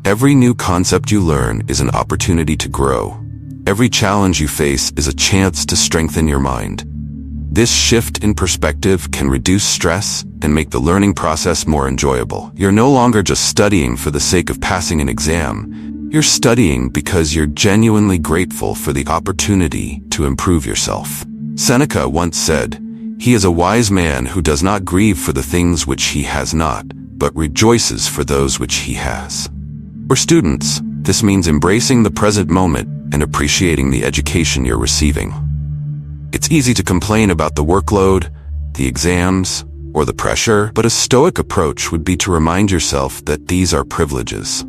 Every new concept you learn is an opportunity to grow. Every challenge you face is a chance to strengthen your mind. This shift in perspective can reduce stress and make the learning process more enjoyable. You're no longer just studying for the sake of passing an exam. You're studying because you're genuinely grateful for the opportunity to improve yourself. Seneca once said, "He is a wise man who does not grieve for the things which he has not, but rejoices for those which he has." For students, this means embracing the present moment and appreciating the education you're receiving. It's easy to complain about the workload, the exams, or the pressure, but a Stoic approach would be to remind yourself that these are privileges.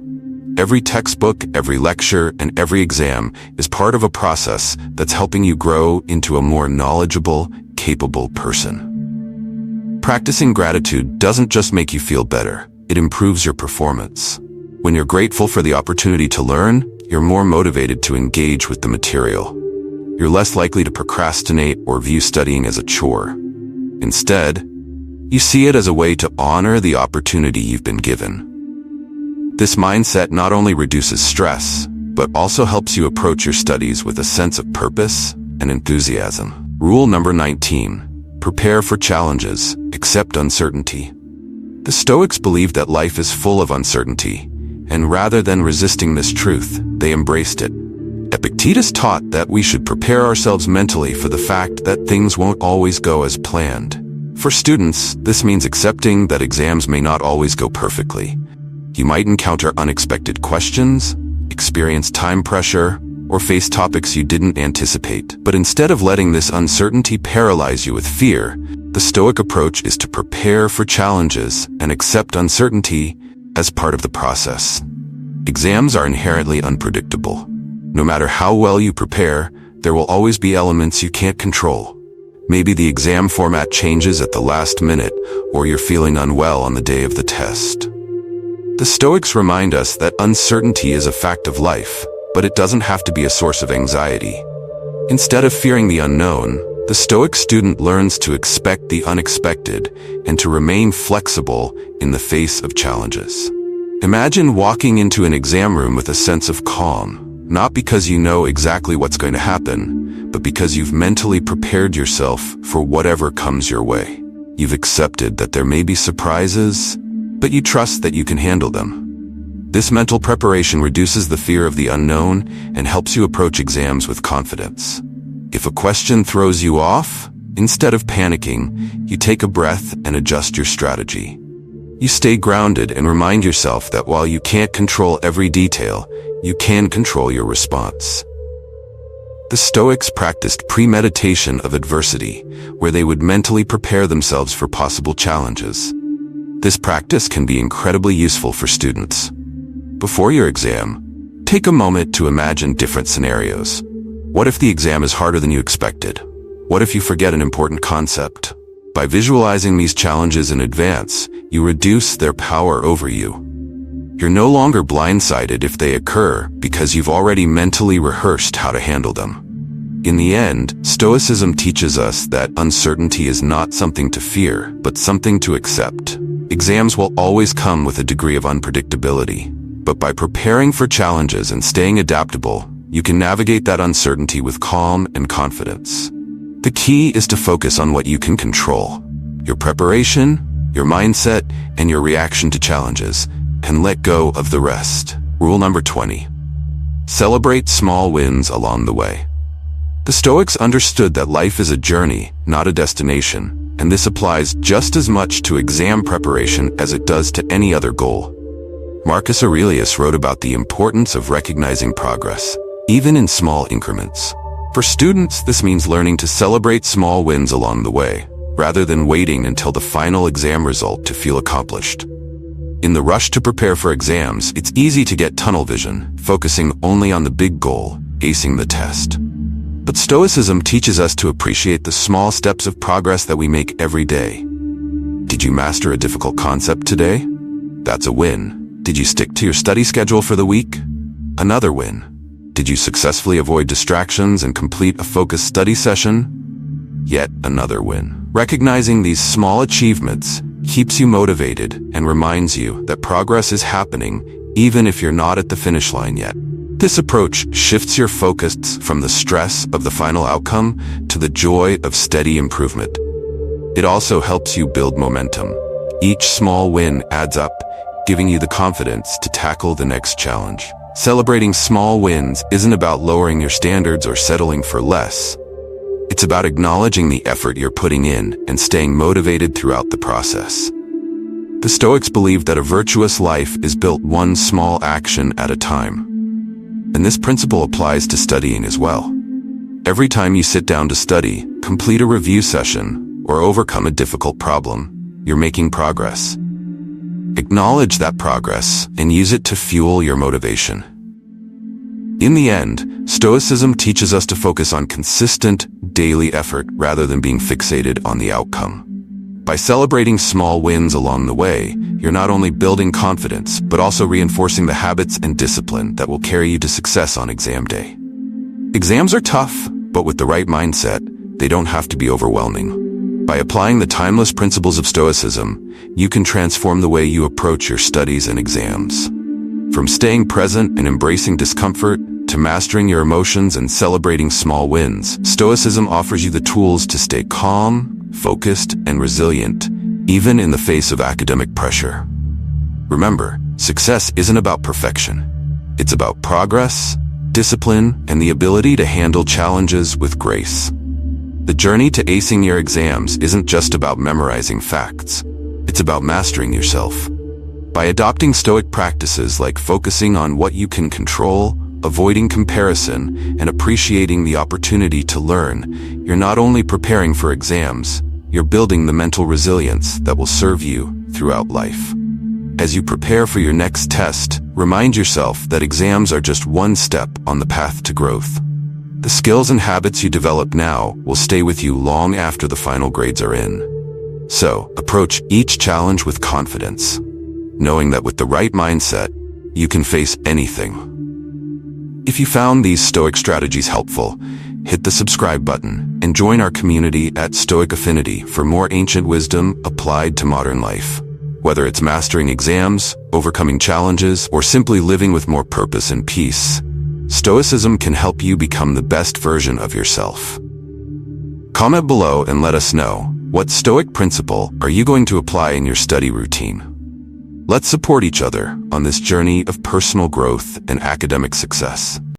Every textbook, every lecture, and every exam is part of a process that's helping you grow into a more knowledgeable, capable person. Practicing gratitude doesn't just make you feel better, it improves your performance. When you're grateful for the opportunity to learn, you're more motivated to engage with the material. You're less likely to procrastinate or view studying as a chore. Instead, you see it as a way to honor the opportunity you've been given. This mindset not only reduces stress, but also helps you approach your studies with a sense of purpose and enthusiasm. Rule number 19. Prepare for challenges, accept uncertainty. The Stoics believed that life is full of uncertainty, and rather than resisting this truth, they embraced it. Epictetus taught that we should prepare ourselves mentally for the fact that things won't always go as planned. For students, this means accepting that exams may not always go perfectly. You might encounter unexpected questions, experience time pressure, or face topics you didn't anticipate. But instead of letting this uncertainty paralyze you with fear, the Stoic approach is to prepare for challenges and accept uncertainty as part of the process. Exams are inherently unpredictable. No matter how well you prepare, there will always be elements you can't control. Maybe the exam format changes at the last minute, or you're feeling unwell on the day of the test. The Stoics remind us that uncertainty is a fact of life, but it doesn't have to be a source of anxiety. Instead of fearing the unknown, the Stoic student learns to expect the unexpected and to remain flexible in the face of challenges. Imagine walking into an exam room with a sense of calm, not because you know exactly what's going to happen, but because you've mentally prepared yourself for whatever comes your way. You've accepted that there may be surprises, but you trust that you can handle them. This mental preparation reduces the fear of the unknown and helps you approach exams with confidence. If a question throws you off, instead of panicking, you take a breath and adjust your strategy. You stay grounded and remind yourself that while you can't control every detail, you can control your response. The Stoics practiced premeditation of adversity, where they would mentally prepare themselves for possible challenges. This practice can be incredibly useful for students. Before your exam, take a moment to imagine different scenarios. What if the exam is harder than you expected? What if you forget an important concept? By visualizing these challenges in advance, you reduce their power over you. You're no longer blindsided if they occur because you've already mentally rehearsed how to handle them. In the end, Stoicism teaches us that uncertainty is not something to fear, but something to accept. Exams will always come with a degree of unpredictability, but by preparing for challenges and staying adaptable, you can navigate that uncertainty with calm and confidence. The key is to focus on what you can control: your preparation, your mindset, and your reaction to challenges, and let go of the rest. Rule number 20. Celebrate small wins along the way. The Stoics understood that life is a journey, not a destination, and this applies just as much to exam preparation as it does to any other goal. Marcus Aurelius wrote about the importance of recognizing progress, even in small increments. For students, this means learning to celebrate small wins along the way, rather than waiting until the final exam result to feel accomplished. In the rush to prepare for exams, it's easy to get tunnel vision, focusing only on the big goal, acing the test. But Stoicism teaches us to appreciate the small steps of progress that we make every day. Did you master a difficult concept today? That's a win. Did you stick to your study schedule for the week? Another win. Did you successfully avoid distractions and complete a focused study session? Yet another win. Recognizing these small achievements keeps you motivated and reminds you that progress is happening even if you're not at the finish line yet. This approach shifts your focus from the stress of the final outcome to the joy of steady improvement. It also helps you build momentum. Each small win adds up, giving you the confidence to tackle the next challenge. Celebrating small wins isn't about lowering your standards or settling for less. It's about acknowledging the effort you're putting in and staying motivated throughout the process. The Stoics believed that a virtuous life is built one small action at a time. And this principle applies to studying as well. Every time you sit down to study, complete a review session, or overcome a difficult problem, you're making progress. Acknowledge that progress and use it to fuel your motivation. In the end, Stoicism teaches us to focus on consistent, daily effort rather than being fixated on the outcome. By celebrating small wins along the way, you're not only building confidence, but also reinforcing the habits and discipline that will carry you to success on exam day. Exams are tough, but with the right mindset, they don't have to be overwhelming. By applying the timeless principles of Stoicism, you can transform the way you approach your studies and exams. From staying present and embracing discomfort, to mastering your emotions and celebrating small wins, Stoicism offers you the tools to stay calm, focused, and resilient, even in the face of academic pressure. Remember, success isn't about perfection. It's about progress, discipline, and the ability to handle challenges with grace. The journey to acing your exams isn't just about memorizing facts. It's about mastering yourself. By adopting Stoic practices like focusing on what you can control, avoiding comparison, and appreciating the opportunity to learn, you're not only preparing for exams, you're building the mental resilience that will serve you throughout life. As you prepare for your next test, remind yourself that exams are just one step on the path to growth. The skills and habits you develop now will stay with you long after the final grades are in. So, approach each challenge with confidence, knowing that with the right mindset, you can face anything. If you found these Stoic strategies helpful, hit the subscribe button and join our community at Stoic Affinity for more ancient wisdom applied to modern life. Whether it's mastering exams, overcoming challenges, or simply living with more purpose and peace, Stoicism can help you become the best version of yourself. Comment below and let us know, what Stoic principle are you going to apply in your study routine? Let's support each other on this journey of personal growth and academic success.